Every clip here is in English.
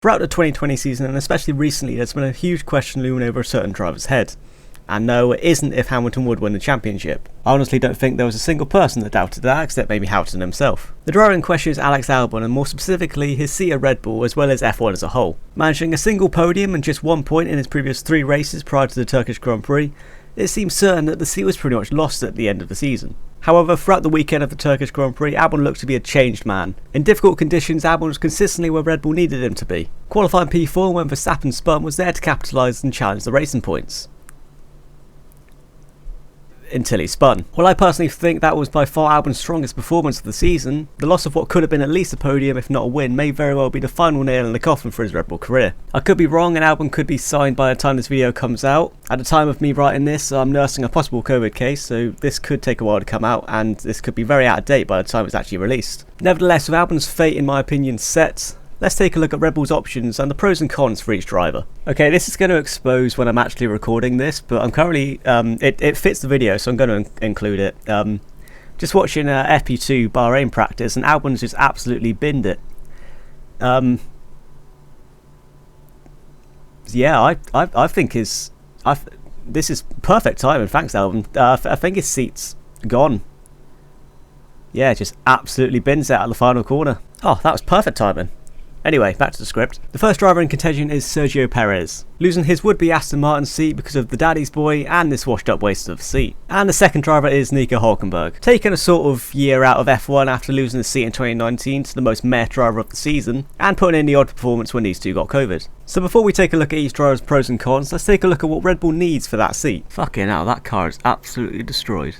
Throughout the 2020 season, and especially recently, there's been a huge question looming over a certain driver's head. And no, it isn't if Hamilton would win the championship. I honestly don't think there was a single person that doubted that, except maybe Hamilton himself. The driver in question is Alex Albon, and more specifically his seat at Red Bull as well as F1 as a whole. Managing a single podium and just 1 point in his previous 3 races prior to the Turkish Grand Prix, it seems certain that the seat was pretty much lost at the end of the season. However, throughout the weekend of the Turkish Grand Prix, Albon looked to be a changed man. In difficult conditions, Albon was consistently where Red Bull needed him to be. Qualifying P4 when Verstappen spun was there to capitalise and challenge the racing points. Until he spun. While I personally think that was by far Albon's strongest performance of the season, the loss of what could have been at least a podium if not a win may very well be the final nail in the coffin for his Red Bull career. I could be wrong and Albon could be signed by the time this video comes out. At the time of me writing this, I'm nursing a possible COVID case, so this could take a while to come out and this could be very out of date by the time it's actually released. Nevertheless, with Albon's fate in my opinion set, let's take a look at Red Bull's options and the pros and cons for each driver. Okay, this is going to expose when I'm actually recording this, but I'm currently, it fits the video, so I'm going to include it. Just watching FP2 Bahrain practice, and Albon's just absolutely binned it. Yeah, I think this is perfect timing, thanks Albon. I think his seat's gone. Yeah, just absolutely bins it out of the final corner. Oh, that was perfect timing. Anyway, back to the script. The first driver in contention is Sergio Perez, losing his would-be Aston Martin seat because of the daddy's boy and this washed-up waste of a seat. And the second driver is Nico Hulkenberg, taking a sort of year out of F1 after losing his seat in 2019 to the most meh driver of the season, and putting in the odd performance when these two got COVID. So before we take a look at each driver's pros and cons, let's take a look at what Red Bull needs for that seat. Fucking hell, that car is absolutely destroyed.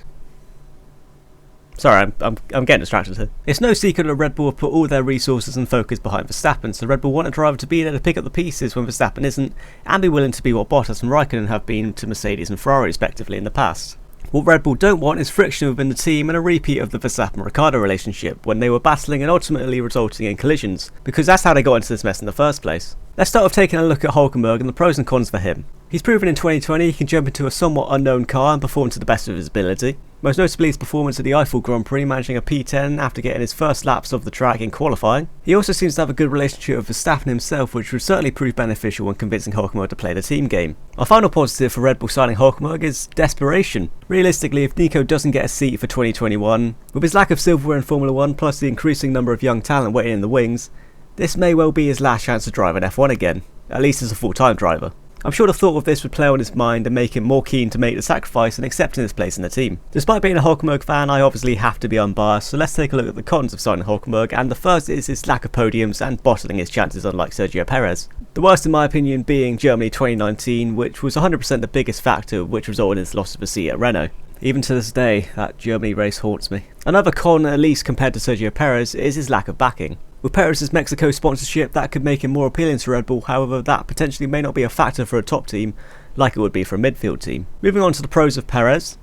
Sorry, I'm getting distracted here. It's no secret that Red Bull have put all their resources and focus behind Verstappen, so Red Bull want a driver to be there to pick up the pieces when Verstappen isn't, and be willing to be what Bottas and Raikkonen have been to Mercedes and Ferrari respectively in the past. What Red Bull don't want is friction within the team and a repeat of the Verstappen-Ricciardo relationship when they were battling and ultimately resulting in collisions, because that's how they got into this mess in the first place. Let's start with taking a look at Hulkenberg and the pros and cons for him. He's proven in 2020 he can jump into a somewhat unknown car and perform to the best of his ability. Most notably his performance at the Eiffel Grand Prix, managing a P10 after getting his first laps of the track in qualifying. He also seems to have a good relationship with Verstappen himself, which would certainly prove beneficial when convincing Hulkenberg to play the team game. Our final positive for Red Bull signing Hulkenberg is desperation. Realistically, if Nico doesn't get a seat for 2021, with his lack of silverware in Formula 1 plus the increasing number of young talent waiting in the wings, this may well be his last chance to drive in F1 again, at least as a full-time driver. I'm sure the thought of this would play on his mind and make him more keen to make the sacrifice and accepting his place in the team. Despite being a Hulkenberg fan, I obviously have to be unbiased, so let's take a look at the cons of signing Hulkenberg, and the first is his lack of podiums and bottling his chances unlike Sergio Perez. The worst in my opinion being Germany 2019, which was 100% the biggest factor which resulted in his loss of a seat at Renault. Even to this day, that Germany race haunts me. Another con, at least compared to Sergio Perez, is his lack of backing. With Perez's Mexico sponsorship, that could make him more appealing to Red Bull, however that potentially may not be a factor for a top team like it would be for a midfield team. Moving on to the pros of Perez.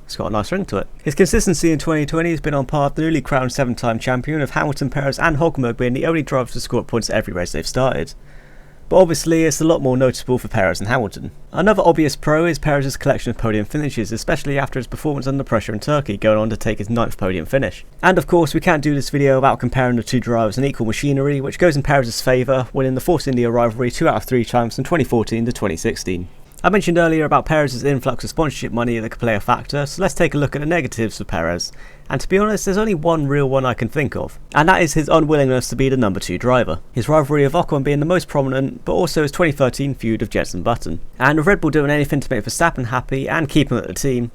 It's got a nice ring to it. His consistency in 2020 has been on par with the newly crowned 7-time champion, of Hamilton, Perez and Hulkenberg being the only drivers to score points at every race they've started. But obviously it's a lot more noticeable for Perez and Hamilton. Another obvious pro is Perez's collection of podium finishes, especially after his performance under pressure in Turkey, going on to take his 9th podium finish. And of course we can't do this video without comparing the two drivers in equal machinery, which goes in Perez's favour, winning the Force India rivalry 2 out of 3 times from 2014 to 2016. I mentioned earlier about Perez's influx of sponsorship money that could play a factor, so let's take a look at the negatives for Perez. And to be honest, there's only one real one I can think of, and that is his unwillingness to be the number 2 driver. His rivalry of Ocon being the most prominent, but also his 2013 feud of Jenson Button. And with Red Bull doing anything to make Verstappen happy and keep him at the team,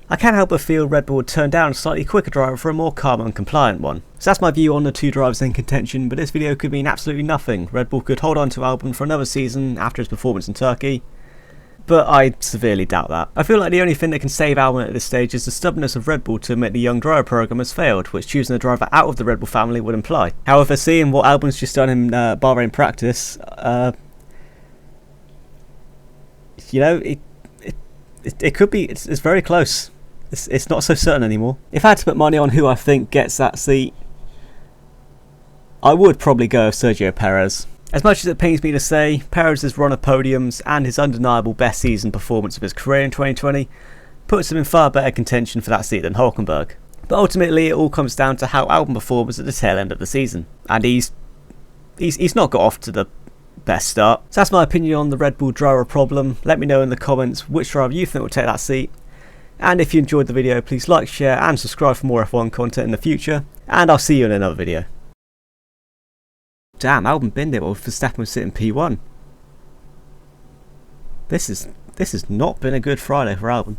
I can't help but feel Red Bull would turn down a slightly quicker driver for a more calm and compliant one. So that's my view on the two drivers in contention, but this video could mean absolutely nothing. Red Bull could hold on to Albon for another season after his performance in Turkey, but I severely doubt that. I feel like the only thing that can save Albon at this stage is the stubbornness of Red Bull to admit the young driver program has failed, which choosing a driver out of the Red Bull family would imply. However, seeing what Albon's just done in Bahrain practice, you know, it could be, it's very close. It's not so certain anymore. If I had to put money on who I think gets that seat, I would probably go with Sergio Perez. As much as it pains me to say, Perez's run of podiums and his undeniable best season performance of his career in 2020 puts him in far better contention for that seat than Hulkenberg. But ultimately it all comes down to how Albon performs at the tail end of the season, and he's he's not got off to the best start. So that's my opinion on the Red Bull driver problem. Let me know in the comments which driver you think will take that seat. And if you enjoyed the video, please like, share and subscribe for more F1 content in the future. And I'll see you in another video. Damn, Albon binned it while Verstappen was sitting P1. This has not been a good Friday for Albon.